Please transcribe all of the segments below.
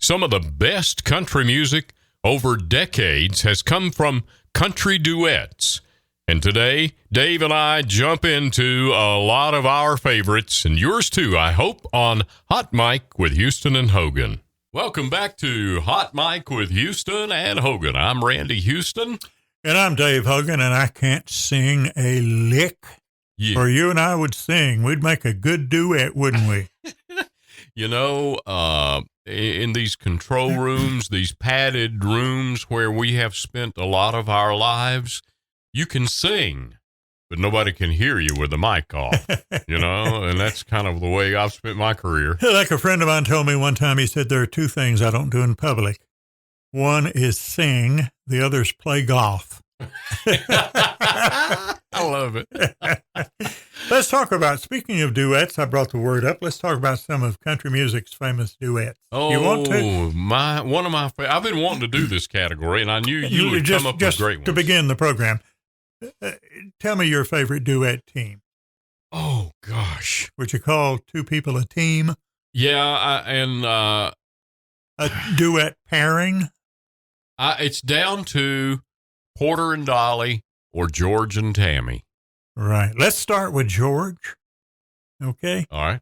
Some of the best country music over decades has come from country duets. And today, Dave and I jump into a lot of our favorites, and yours too, I hope, on Hot Mic with Houston and Hogan. Welcome back to Hot Mic with Houston and Hogan. I'm Randy Houston. And I'm Dave Hogan, and I can't sing a lick. Yeah. Or you and I would sing. We'd make a good duet, wouldn't we? You know, in these control rooms, these padded rooms where we have spent a lot of our lives, you can sing, but nobody can hear you with the mic off, you know, and that's kind of the way I've spent my career. Like a friend of mine told me one time, he said, there are two things I don't do in public. One is sing, the other is play golf. I love it. Let's talk about, speaking of duets, I brought the word up. Let's talk about some of country music's famous duets. Oh, you want to? One of my I've been wanting to do this category, and I knew you would come up with great ones. To begin the program, tell me your favorite duet team. Oh, gosh. Would you call two people a team? Yeah, a duet pairing? It's down to Porter and Dolly or George and Tammy. Right. Let's start with George. Okay. All right.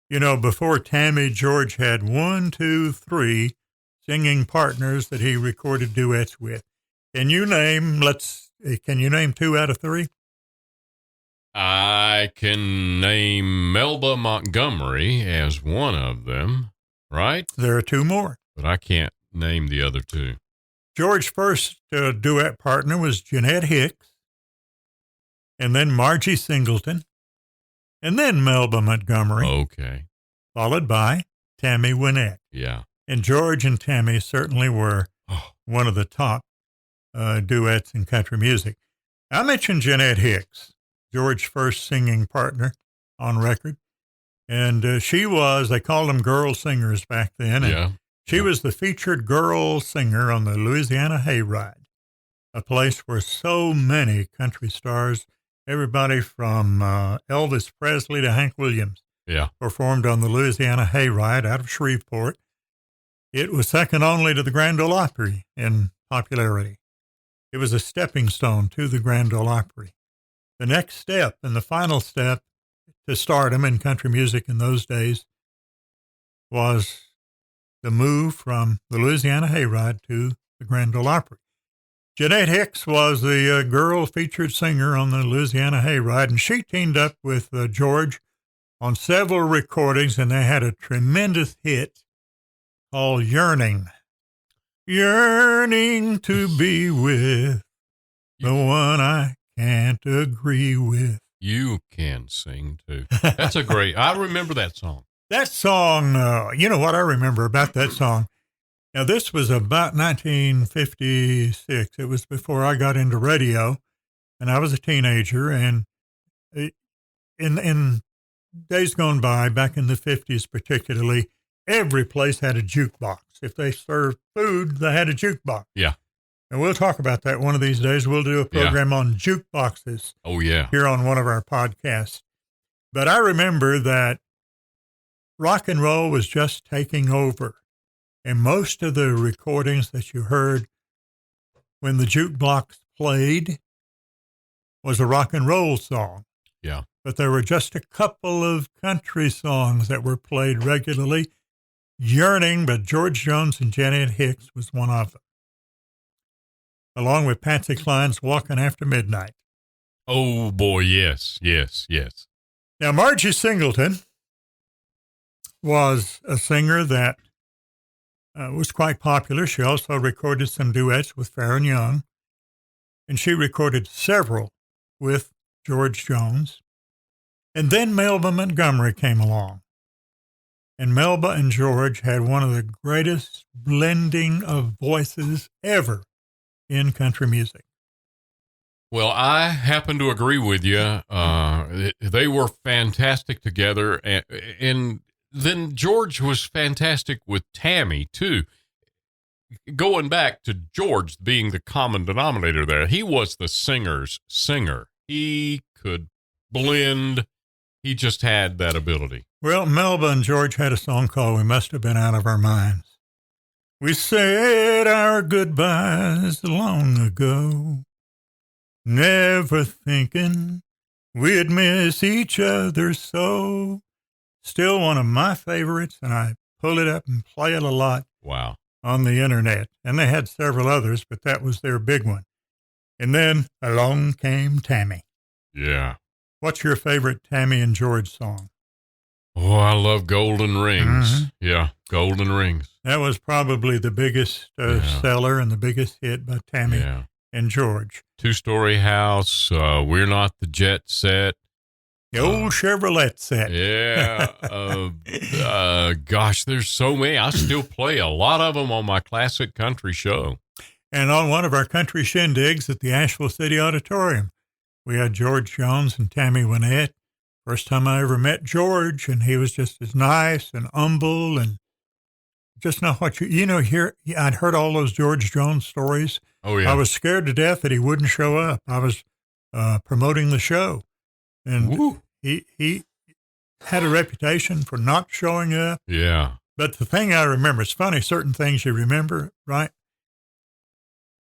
You know, before Tammy, George had 1, 2, 3 singing partners that he recorded duets with. Can you name 2 out of 3? I can name Melba Montgomery as one of them, right? There are 2 more. But I can't name the other 2. George's first duet partner was Jeanette Hicks, and then Margie Singleton, and then Melba Montgomery. Okay. Followed by Tammy Wynette. Yeah. And George and Tammy certainly were one of the top duets in country music. I mentioned Jeanette Hicks, George's first singing partner on record. And she was, they called them girl singers back then. And yeah. She was the featured girl singer on the Louisiana Hayride, a place where so many country stars, everybody from Elvis Presley to Hank Williams, performed on the Louisiana Hayride out of Shreveport. It was second only to the Grand Ole Opry in popularity. It was a stepping stone to the Grand Ole Opry. The next step and the final step to stardom in country music in those days was the move from the Louisiana Hayride to the Grand Ole Opry. Jeanette Hicks was the girl featured singer on the Louisiana Hayride, and she teamed up with George on several recordings, and they had a tremendous hit called Yearning. Yearning to be with the one I can't agree with. You can sing, too. That's a great, I remember that song. That song, you know what I remember about that song? Now, this was about 1956. It was before I got into radio, and I was a teenager. And in days gone by, back in the 50s particularly, every place had a jukebox. If they served food, they had a jukebox. Yeah. And we'll talk about that one of these days. We'll do a program on jukeboxes. Oh, yeah. Here on one of our podcasts. But I remember that rock and roll was just taking over. And most of the recordings that you heard when the jukebox played was a rock and roll song. Yeah. But there were just a couple of country songs that were played regularly. Yearning, but George Jones and Jeanette Hicks was one of them, along with Patsy Cline's Walking After Midnight. Oh, boy, yes, yes, yes. Now, Margie Singleton was a singer that was quite popular. She also recorded some duets with Farron Young, and she recorded several with George Jones. And then Melba Montgomery came along, and Melba and George had one of the greatest blending of voices ever in country music. Well, I happen to agree with you. They were fantastic together, and then George was fantastic with Tammy, too. Going back to George being the common denominator there, he was the singer's singer. He could blend. He just had that ability. Well, Melba and George had a song called We Must Have Been Out of Our Minds. We said our goodbyes long ago, never thinking we'd miss each other so. Still one of my favorites, and I pull it up and play it a lot Wow. on the internet. And they had several others, but that was their big one. And then along came Tammy. Yeah. What's your favorite Tammy and George song? Oh, I love Golden Rings. Mhm. Yeah, Golden Rings. That was probably the biggest seller and the biggest hit by Tammy and George. Two-story house. We're not the jet set. The old Chevrolet set. Yeah. Gosh, there's so many. I still play a lot of them on my classic country show. And on one of our country shindigs at the Asheville City Auditorium, we had George Jones and Tammy Wynette. First time I ever met George, and he was just as nice and humble and just not what here. I'd heard all those George Jones stories. Oh, yeah. I was scared to death that he wouldn't show up. I was promoting the show, and he had a reputation for not showing up. Yeah. But the thing I remember, it's funny, certain things you remember, right?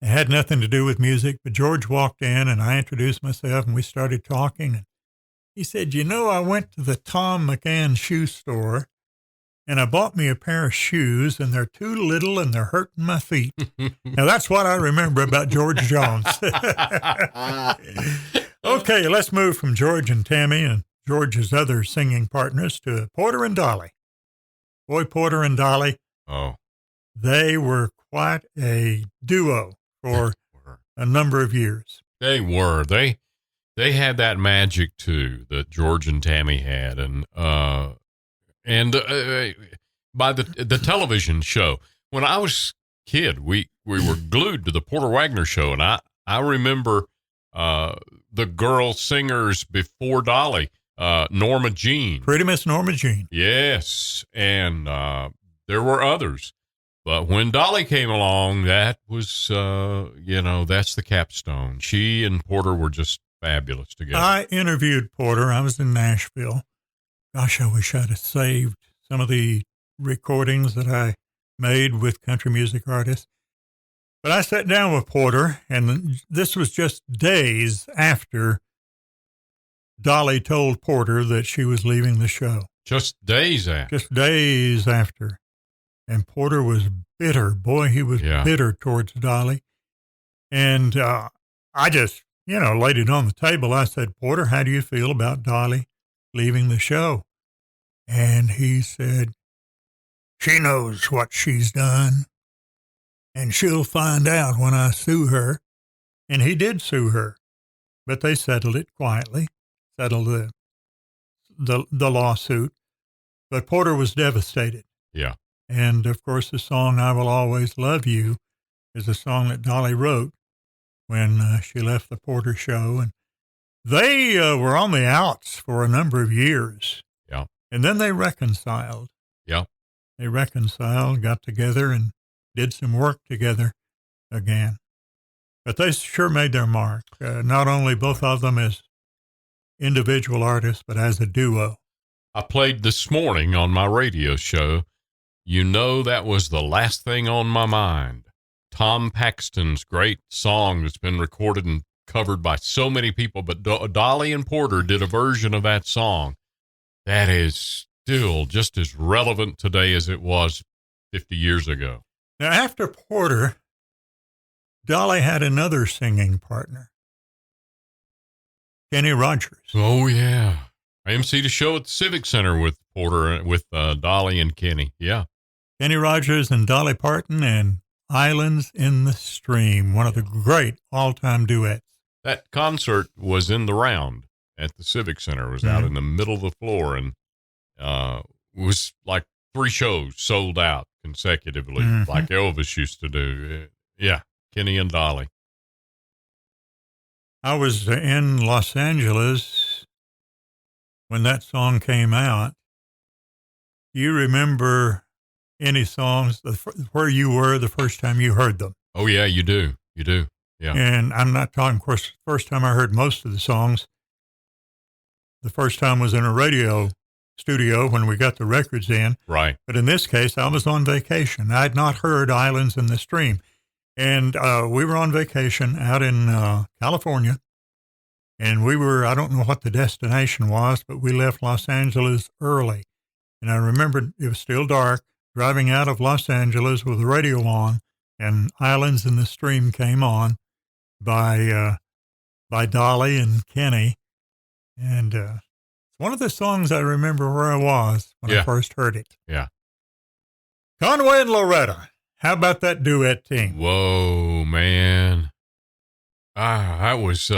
It had nothing to do with music, but George walked in, and I introduced myself, and we started talking, and he said, I went to the Tom McCann shoe store, and I bought me a pair of shoes, and they're too little, and they're hurting my feet. Now, that's what I remember about George Jones. Okay, let's move from George and Tammy and George's other singing partners to Porter and Dolly. Boy, Porter and Dolly, they were quite a duo for a number of years. They were. They had that magic too that George and Tammy had, and by the television show when I was a kid, we were glued to the Porter Wagner show, and I remember the girl singers before Dolly, Norma Jean, Pretty Miss Norma Jean. Yes, and there were others. But when Dolly came along, that was, that's the capstone. She and Porter were just fabulous together. I interviewed Porter. I was in Nashville. Gosh, I wish I'd have saved some of the recordings that I made with country music artists. But I sat down with Porter, and this was just days after Dolly told Porter that she was leaving the show. Just days after. Just days after. And Porter was bitter. Boy, he was bitter towards Dolly. And I just, laid it on the table. I said, Porter, how do you feel about Dolly leaving the show? And he said, she knows what she's done, and she'll find out when I sue her. And he did sue her, but they settled it quietly, settled the lawsuit. But Porter was devastated. Yeah. And, of course, the song I Will Always Love You is a song that Dolly wrote when she left the Porter show. And they were on the outs for a number of years. Yeah. And then they reconciled. Yeah. They reconciled, got together, and did some work together again. But they sure made their mark, not only both of them as individual artists, but as a duo. I played this morning on my radio show. That was the last thing on my mind. Tom Paxton's great song that's been recorded and covered by so many people, but Dolly and Porter did a version of that song that is still just as relevant today as it was 50 years ago. Now, after Porter, Dolly had another singing partner, Kenny Rogers. Oh, yeah. I emceed a show at the Civic Center with Porter, with Dolly and Kenny. Yeah. Kenny Rogers and Dolly Parton and Islands in the Stream, one of the great all-time duets. That concert was in the round at the Civic Center. It was out in the middle of the floor, and it was like 3 shows sold out consecutively, like Elvis used to do. Yeah, Kenny and Dolly. I was in Los Angeles when that song came out. Do you remember any songs where you were the first time you heard them? Oh, yeah, you do. You do. Yeah. And I'm not talking, of course, the first time I heard most of the songs, the first time was in a radio studio when we got the records in. Right. But in this case, I was on vacation. I had not heard Islands in the Stream. And we were on vacation out in California. And we were, I don't know what the destination was, but we left Los Angeles early. And I remember it was still dark, driving out of Los Angeles with the radio on, and Islands in the Stream came on by Dolly and Kenny. And it's one of the songs I remember where I was when I first heard it. Yeah. Conway and Loretta. How about that duet team? Whoa, man. I was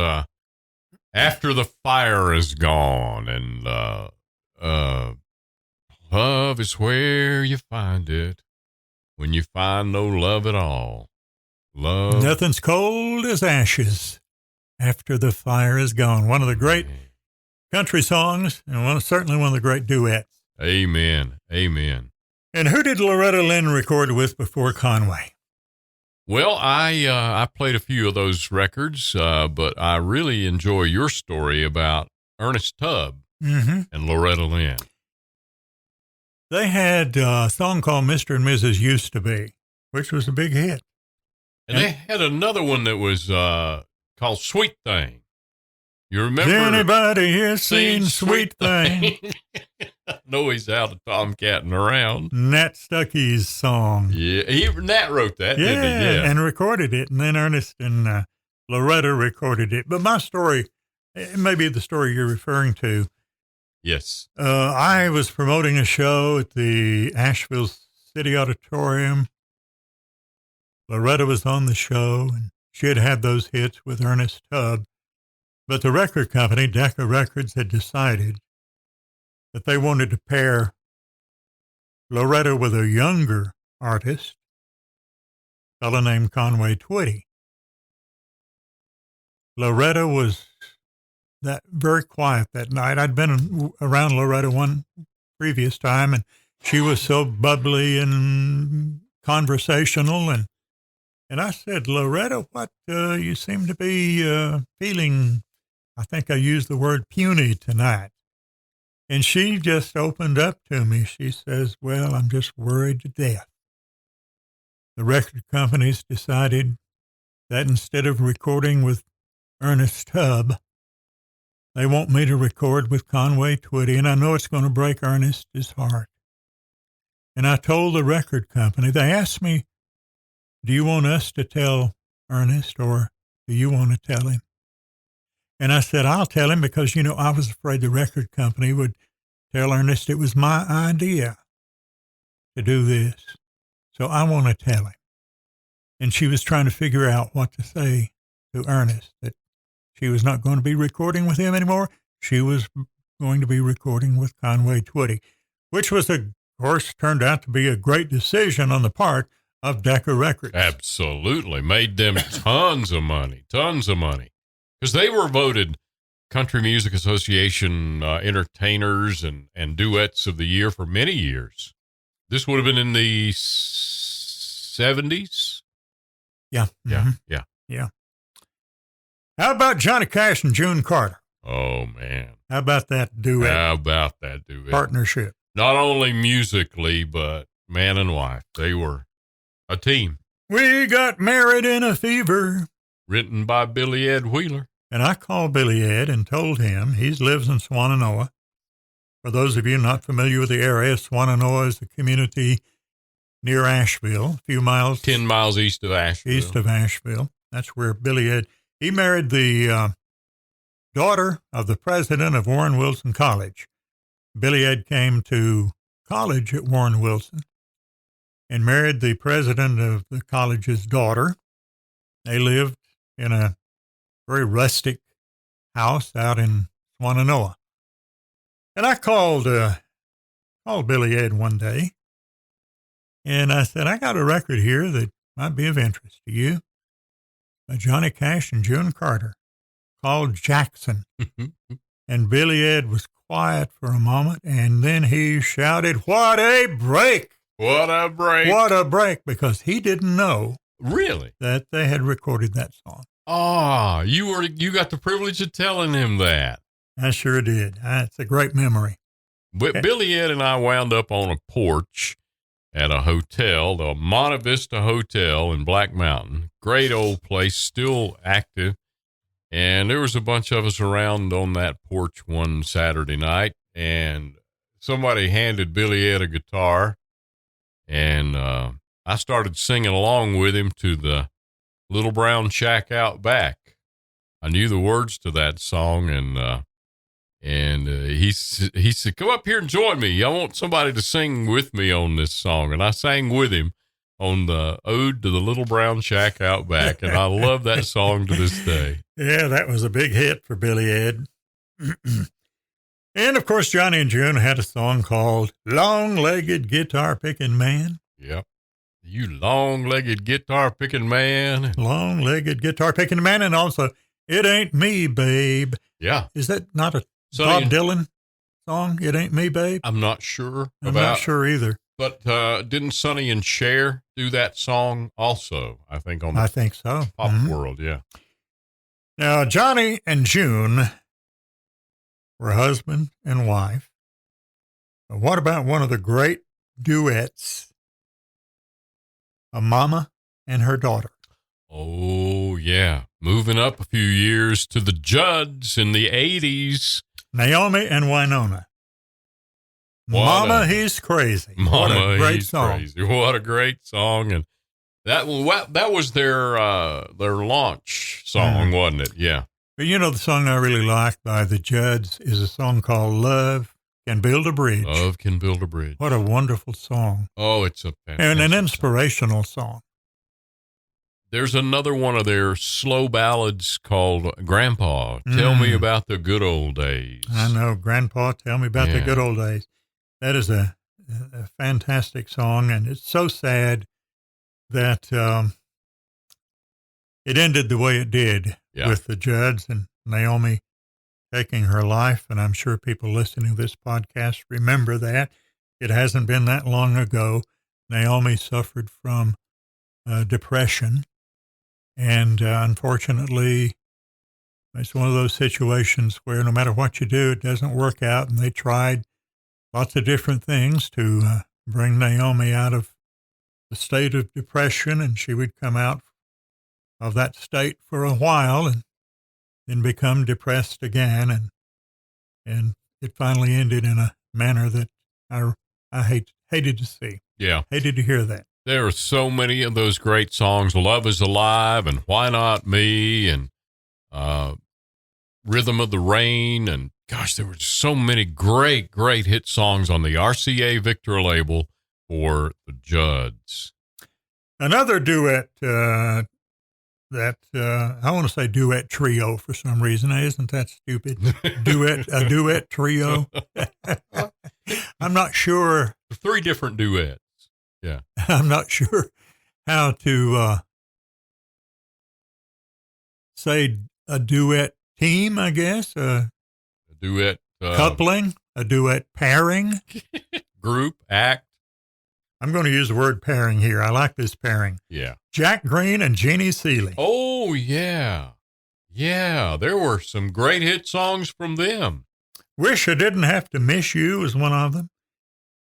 After the Fire Is Gone, and love is where you find it when you find no love at all. Love. Nothing's cold as ashes after the fire is gone. One of the great country songs, and certainly one of the great duets. Amen. Amen. And who did Loretta Lynn record with before Conway? Well, I played a few of those records, but I really enjoy your story about Ernest Tubb and Loretta Lynn. They had a song called Mr. and Mrs. Used to Be, which was a big hit. And they had another one that was called Sweet Thing. You remember? Has anybody here seen Sweet Thing? No, he's out of Tomcatting around. Nat Stuckey's song. Yeah, Nat wrote that, didn't he? Yeah, and recorded it. And then Ernest and Loretta recorded it. But my story, it may be the story you're referring to. Yes. I was promoting a show at the Asheville City Auditorium. Loretta was on the show, and she had had those hits with Ernest Tubb. But the record company, Decca Records, had decided that they wanted to pair Loretta with a younger artist, a fellow named Conway Twitty. Loretta was very quiet that night. I'd been around Loretta one previous time, and she was so bubbly and conversational. And I said, Loretta, what you seem to be feeling, I think I used the word puny tonight. And she just opened up to me. She says, well, I'm just worried to death. The record companies decided that instead of recording with Ernest Tubb, they want me to record with Conway Twitty, and I know it's going to break Ernest's heart. And I told the record company, they asked me, do you want us to tell Ernest, or do you want to tell him? And I said, I'll tell him because, I was afraid the record company would tell Ernest it was my idea to do this. So I want to tell him. And she was trying to figure out what to say to Ernest, that she was not going to be recording with him anymore. She was going to be recording with Conway Twitty, which was, of course, turned out to be a great decision on the part of Decca Records. Absolutely. Made them tons of money. Because they were voted Country Music Association entertainers and duets of the year for many years. This would have been in the 70s. Yeah. Yeah. How about Johnny Cash and June Carter? Oh, man. How about that duet? Partnership. Not only musically, but man and wife. They were a team. We got married in a fever. Written by Billy Ed Wheeler. And I called Billy Ed and told him, he lives in Swannanoa. For those of you not familiar with the area, Swannanoa is a community near Asheville, a few miles. 10 miles east of Asheville. That's where Billy Ed, he married the daughter of the president of Warren Wilson College. Billy Ed came to college at Warren Wilson and married the president of the college's daughter. They lived in a very rustic house out in Swannanoa. And I called Billy Ed one day, and I said, I got a record here that might be of interest to you. By Johnny Cash and June Carter, called Jackson. And Billy Ed was quiet for a moment, and then he shouted, what a break! What a break! What a break, because he didn't know really that they had recorded that song. Oh, you got the privilege of telling him that. I sure did. It's a great memory. But Billy Ed and I wound up on a porch at a hotel, the Monte Vista Hotel in Black Mountain. Great old place, still active. And there was a bunch of us around on that porch one Saturday night, and somebody handed Billy Ed a guitar, and I started singing along with him to the Little Brown Shack Out Back. I knew the words to that song, and he said, "Come up here and join me. I want somebody to sing with me on this song." And I sang with him on the Ode to the Little Brown Shack Out Back, and I love that song to this day. Yeah, that was a big hit for Billy Ed. And, of course, Johnny and June had a song called Long-Legged Guitar-Picking Man. Yep. You long-legged guitar-picking man. Long-Legged Guitar-Picking Man, and also It Ain't Me, Babe. Yeah. Is that not a Sonny Bob Dylan song, It Ain't Me, Babe? I'm not sure I'm not sure either. But didn't Sonny and Cher do that song also? I think on the I think so. Pop World, yeah. Now, Johnny and June were husband and wife. But what about one of the great duets, a mama and her daughter? Oh, yeah. Moving up a few years to the Judds in the 80s. Naomi and Winona. Mama, he's crazy. Mama, what a great he's song. Crazy. What a great song. And that was their launch song, wasn't it? Yeah. But you know, the song I really like by the Judds is a song called Love Can Build a Bridge. Love Can Build a Bridge. What a wonderful song. Oh, it's a fantastic and an inspirational song. There's another one of their slow ballads called Grandpa, Tell Me About the Good Old Days. I know, Grandpa, Tell Me About the Good Old Days. That is a fantastic song, and it's so sad that it ended the way it did with the Judds and Naomi taking her life, and I'm sure people listening to this podcast remember that. It hasn't been that long ago. Naomi suffered from depression, and unfortunately, it's one of those situations where no matter what you do, it doesn't work out, and they tried lots of different things to bring Naomi out of the state of depression, and she would come out of that state for a while and then become depressed again, and it finally ended in a manner that I hated to see. Yeah. Hated to hear that. There are so many of those great songs, Love is Alive and Why Not Me and Rhythm of the Rain, and gosh, there were so many great hit songs on the RCA Victor label for the Judds. Another duet that I want to say duet trio for some reason. Isn't that stupid? A duet trio. I'm not sure. 3 different duets. Yeah. I'm not sure how to say a duet team, I guess. A duet coupling, a duet pairing. Group, act. I'm going to use the word pairing here. I like this pairing. Yeah. Jack Green and Jeannie Seeley. Oh, yeah. Yeah, there were some great hit songs from them. Wish I Didn't Have to Miss You was one of them.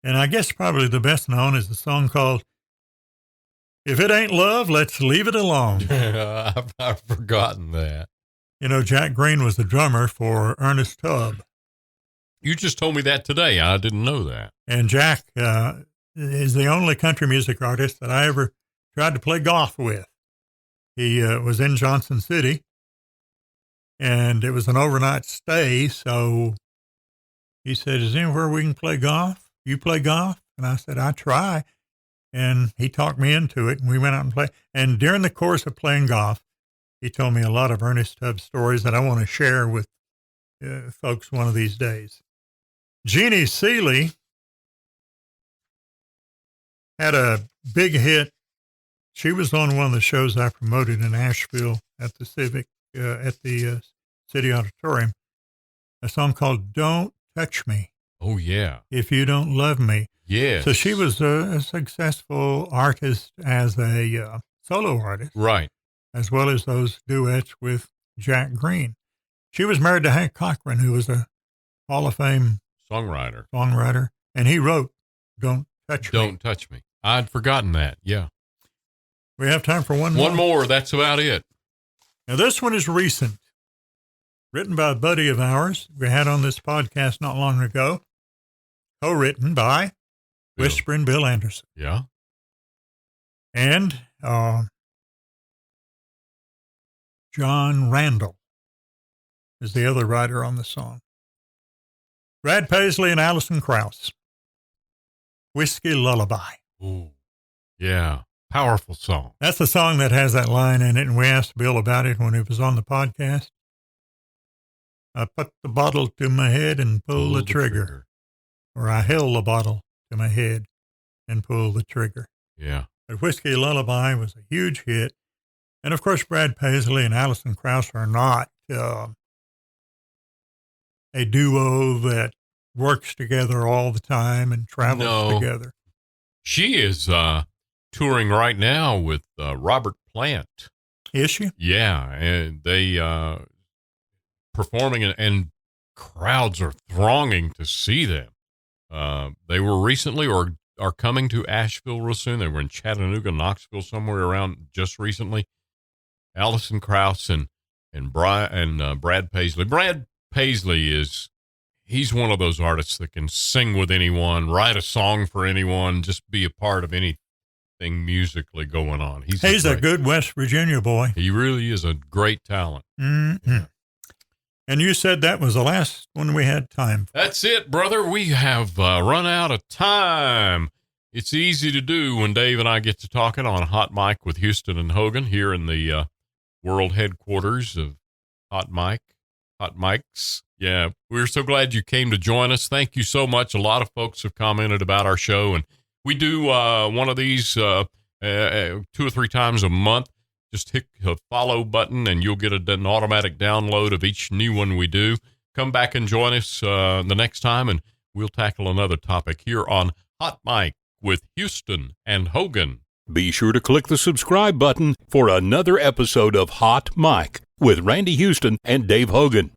And I guess probably the best known is the song called If It Ain't Love, Let's Leave It Alone. I've forgotten that. You know, Jack Green was the drummer for Ernest Tubb. You just told me that today. I didn't know that. And Jack is the only country music artist that I ever tried to play golf with. He was in Johnson City, and it was an overnight stay, so he said, is there anywhere we can play golf? You play golf? And I said, I try. And he talked me into it, and we went out and played. And during the course of playing golf, he told me a lot of Ernest Tubb stories that I want to share with folks one of these days. Jeannie Seeley had a big hit. She was on one of the shows I promoted in Asheville at the City Auditorium, a song called Don't Touch Me. Oh, yeah. If You Don't Love Me. Yes. So she was a successful artist as a solo artist. Right. As well as those duets with Jack Green. She was married to Hank Cochran, who was a Hall of Fame songwriter, and he wrote Don't Touch Me. Don't Touch Me. I'd forgotten that, yeah. We have time for one more? One more, that's about it. Now, this one is recent. Written by a buddy of ours we had on this podcast not long ago. Co-written by Whispering Bill Anderson. Yeah. And John Randall is the other writer on the song. Brad Paisley and Alison Krauss. Whiskey Lullaby. Ooh. Yeah. Powerful song. That's the song that has that line in it, and we asked Bill about it when he was on the podcast. I put the bottle to my head and pull the trigger. Or I held the bottle to my head and pulled the trigger. Yeah. But Whiskey Lullaby was a huge hit. And, of course, Brad Paisley and Alison Krauss are not a duo that works together all the time and travels together. She is touring right now with Robert Plant. Is she? Yeah, and they performing, and crowds are thronging to see them. They were recently or are coming to Asheville real soon. They were in Chattanooga, Knoxville, somewhere around just recently. Alison Krauss and Brad Paisley. Brad Paisley he's one of those artists that can sing with anyone, write a song for anyone, just be a part of anything musically going on. He's a good West Virginia boy. He really is a great talent. Mm-hmm. Yeah. And you said that was the last one we had time for. That's it, brother. We have run out of time. It's easy to do when Dave and I get to talking on Hot Mic with Houston and Hogan here in the world headquarters of Hot Mics. Yeah, we're so glad you came to join us. Thank you so much. A lot of folks have commented about our show, and we do one of these 2 or 3 times a month. Just hit the follow button, and you'll get an automatic download of each new one we do. Come back and join us the next time, and we'll tackle another topic here on Hot Mic with Houston and Hogan. Be sure to click the subscribe button for another episode of Hot Mic with Randy Houston and Dave Hogan.